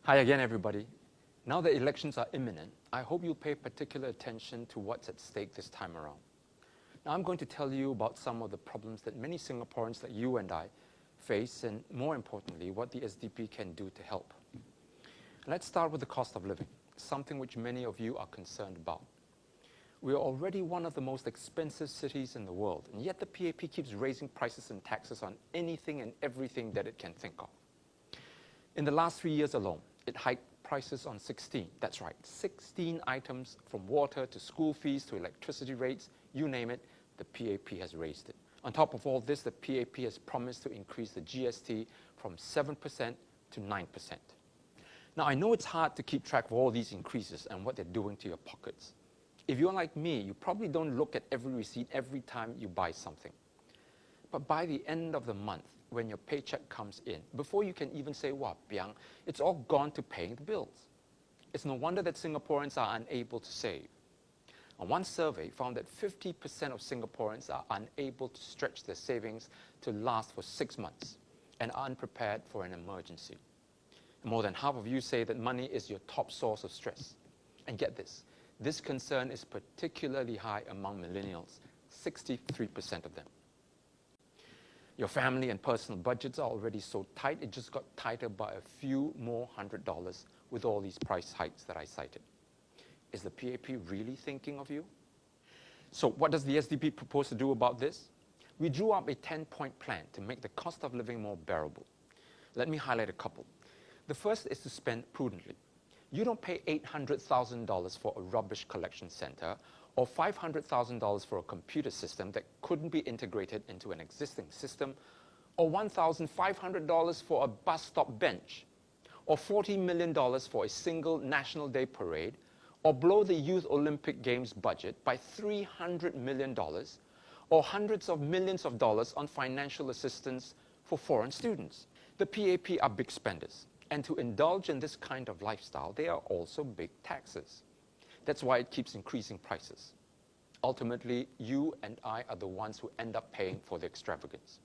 Hi again, everybody. Now that elections are imminent, I hope you'll pay particular attention to what's at stake this time around. Now, I'm going to tell you about some of the problems that many Singaporeans like you and I face, and more importantly, what the SDP can do to help. Let's start with the cost of living, something which many of you are concerned about. We are already one of the most expensive cities in the world, and yet the PAP keeps raising prices and taxes on anything and everything that it can think of. In the last 3 years alone, it hiked prices on 16, that's right, 16 items, from water to school fees to electricity rates, you name it, the PAP has raised it. On top of all this, the PAP has promised to increase the GST from 7% to 9%. Now, I know it's hard to keep track of all these increases and what they're doing to your pockets. If you're like me, you probably don't look at every receipt every time you buy something. But by the end of the month, when your paycheck comes in, before you can even say, "Wah, piang," it's all gone to paying the bills. It's no wonder that Singaporeans are unable to save. And one survey found that 50% of Singaporeans are unable to stretch their savings to last for 6 months and are unprepared for an emergency. And more than half of you say that money is your top source of stress. And get this concern is particularly high among millennials, 63% of them. Your family and personal budgets are already so tight, it just got tighter by a few more $100 with all these price hikes that I cited. Is the PAP really thinking of you? So what does the SDP propose to do about this? We drew up a 10-point plan to make the cost of living more bearable. Let me highlight a couple. The first is to spend prudently. You don't pay $800,000 for a rubbish collection center or $500,000 for a computer system that couldn't be integrated into an existing system, or $1,500 for a bus stop bench, or $40 million for a single National Day parade, or blow the Youth Olympic Games budget by $300 million, or hundreds of millions of dollars on financial assistance for foreign students. The PAP are big spenders, and to indulge in this kind of lifestyle, they are also big taxes. That's why it keeps increasing prices. Ultimately, you and I are the ones who end up paying for the extravagance.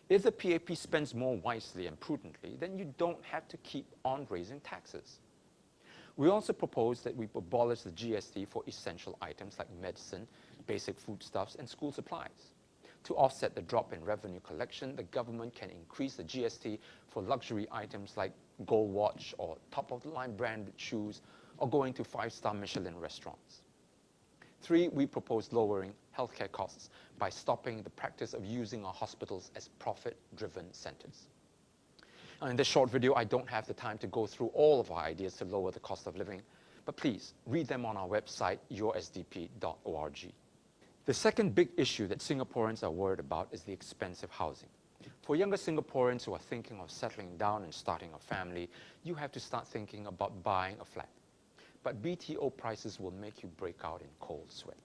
If the PAP spends more wisely and prudently, then you don't have to keep on raising taxes. We also propose that we abolish the GST for essential items like medicine, basic foodstuffs, and school supplies. To offset the drop in revenue collection, the government can increase the GST for luxury items like gold watch or top-of-the-line branded shoes, or going to 5-star Michelin restaurants. 3, we propose lowering healthcare costs by stopping the practice of using our hospitals as profit-driven centers. Now, in this short video, I don't have the time to go through all of our ideas to lower the cost of living, but please read them on our website, yoursdp.org. The second big issue that Singaporeans are worried about is the expensive housing. For younger Singaporeans who are thinking of settling down and starting a family, you have to start thinking about buying a flat. But BTO prices will make you break out in cold sweat.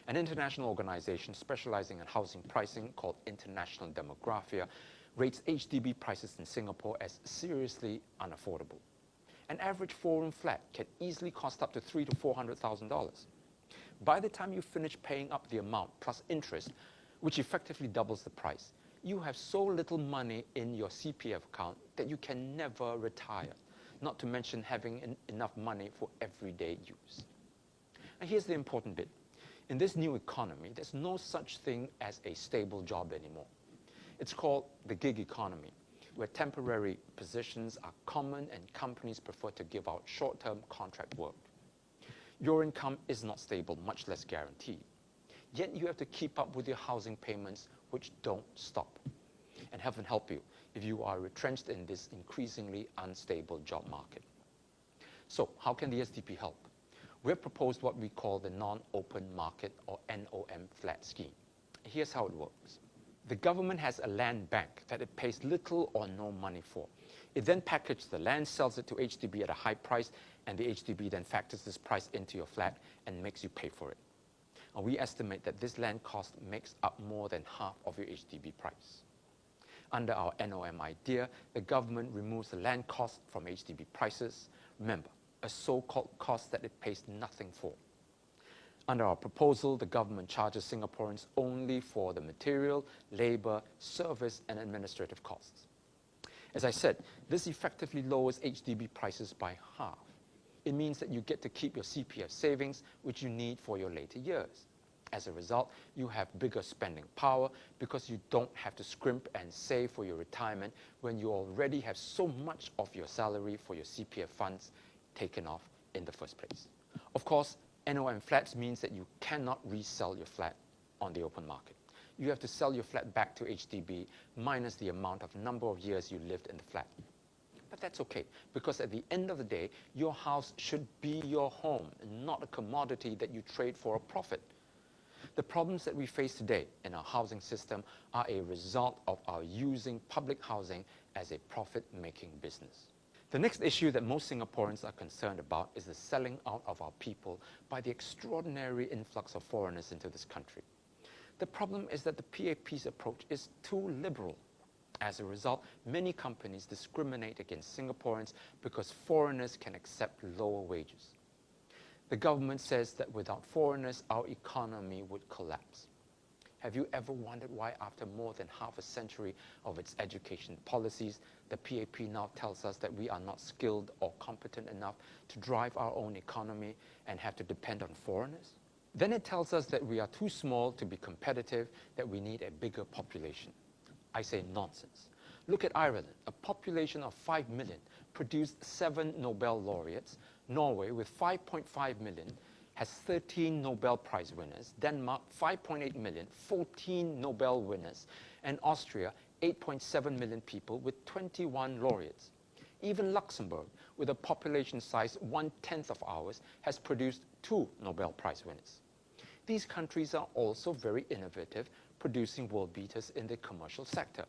An international organization specializing in housing pricing called International Demographia rates HDB prices in Singapore as seriously unaffordable. An average 4-room flat can easily cost up to $300,000 to $400,000. By the time you finish paying up the amount plus interest, which effectively doubles the price, you have so little money in your CPF account that you can never retire, not to mention having enough money for everyday use. And here's the important bit. In this new economy, there's no such thing as a stable job anymore. It's called the gig economy, where temporary positions are common and companies prefer to give out short-term contract work. Your income is not stable, much less guaranteed. Yet you have to keep up with your housing payments, which don't stop. And heaven help you if you are retrenched in this increasingly unstable job market. So how can the SDP help? We've proposed what we call the non-open market, or NOM flat scheme. Here's how it works. The government has a land bank that it pays little or no money for. It then packages the land, sells it to HDB at a high price, and the HDB then factors this price into your flat and makes you pay for it. And we estimate that this land cost makes up more than half of your HDB price. Under our NOM idea, the government removes the land cost from HDB prices. Remember, a so-called cost that it pays nothing for. Under our proposal, the government charges Singaporeans only for the material, labor, service, and administrative costs. As I said, this effectively lowers HDB prices by half. It means that you get to keep your CPF savings, which you need for your later years. As a result, you have bigger spending power because you don't have to scrimp and save for your retirement when you already have so much of your salary for your CPF funds taken off in the first place. Of course, NOM flats means that you cannot resell your flat on the open market. You have to sell your flat back to HDB minus the amount of number of years you lived in the flat. But that's okay, because at the end of the day, your house should be your home and not a commodity that you trade for a profit. The problems that we face today in our housing system are a result of our using public housing as a profit-making business. The next issue that most Singaporeans are concerned about is the selling out of our people by the extraordinary influx of foreigners into this country. The problem is that the PAP's approach is too liberal. As a result, many companies discriminate against Singaporeans because foreigners can accept lower wages. The government says that without foreigners, our economy would collapse. Have you ever wondered why, after more than half a century of its education policies, the PAP now tells us that we are not skilled or competent enough to drive our own economy and have to depend on foreigners? Then it tells us that we are too small to be competitive, that we need a bigger population. I say nonsense. Look at Ireland, a population of 5 million, produced 7 Nobel laureates. Norway, with 5.5 million, has 13 Nobel Prize winners. Denmark, 5.8 million, 14 Nobel winners. And Austria, 8.7 million people with 21 laureates. Even Luxembourg, with a population size 1/10 of ours, has produced 2 Nobel Prize winners. These countries are also very innovative, producing world beaters in the commercial sector.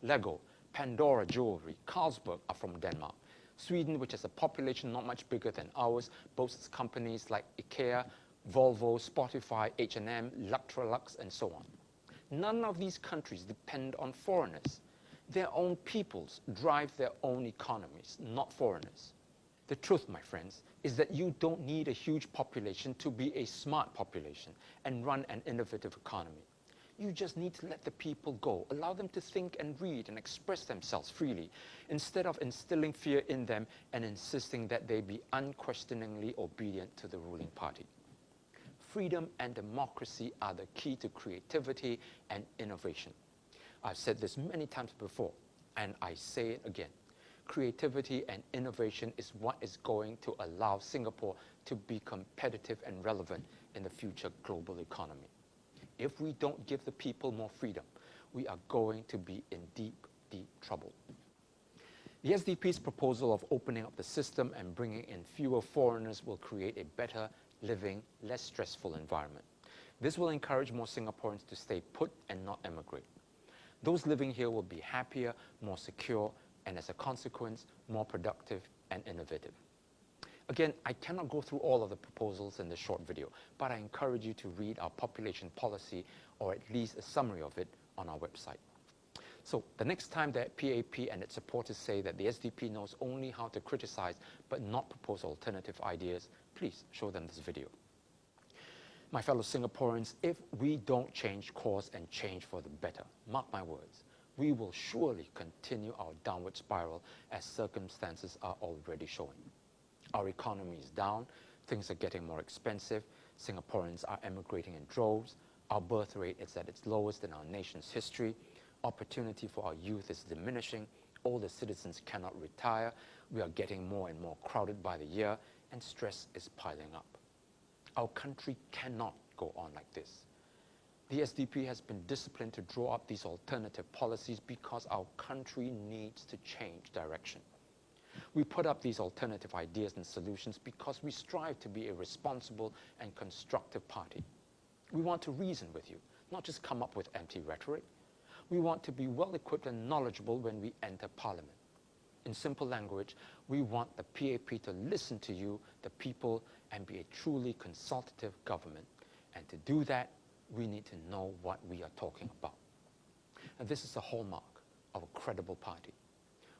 Lego, Pandora Jewelry, Carlsberg are from Denmark. Sweden, which has a population not much bigger than ours, boasts companies like IKEA, Volvo, Spotify, H&M, Electrolux, and so on. None of these countries depend on foreigners. Their own peoples drive their own economies, not foreigners. The truth, my friends, is that you don't need a huge population to be a smart population and run an innovative economy. You just need to let the people go, allow them to think and read and express themselves freely, instead of instilling fear in them and insisting that they be unquestioningly obedient to the ruling party. Freedom and democracy are the key to creativity and innovation. I've said this many times before, and I say it again. Creativity and innovation is what is going to allow Singapore to be competitive and relevant in the future global economy. If we don't give the people more freedom, we are going to be in deep, deep trouble. The SDP's proposal of opening up the system and bringing in fewer foreigners will create a better living, less stressful environment. This will encourage more Singaporeans to stay put and not emigrate. Those living here will be happier, more secure, and as a consequence, more productive and innovative. Again, I cannot go through all of the proposals in this short video, but I encourage you to read our population policy, or at least a summary of it, on our website. So the next time that PAP and its supporters say that the SDP knows only how to criticize but not propose alternative ideas, please show them this video. My fellow Singaporeans, if we don't change course and change for the better, mark my words, we will surely continue our downward spiral as circumstances are already showing. Our economy is down, things are getting more expensive, Singaporeans are emigrating in droves, our birth rate is at its lowest in our nation's history, opportunity for our youth is diminishing, older citizens cannot retire, we are getting more and more crowded by the year, and stress is piling up. Our country cannot go on like this. The SDP has been disciplined to draw up these alternative policies because our country needs to change direction. We put up these alternative ideas and solutions because we strive to be a responsible and constructive party. We want to reason with you, not just come up with empty rhetoric. We want to be well-equipped and knowledgeable when we enter Parliament. In simple language, we want the PAP to listen to you, the people, and be a truly consultative government. And to do that, we need to know what we are talking about. And this is the hallmark of a credible party.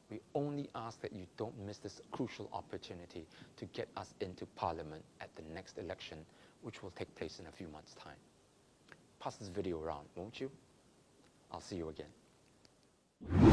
We only ask that you don't miss this crucial opportunity to get us into Parliament at the next election, which will take place in a few months' time. Pass this video around, won't you? I'll see you again.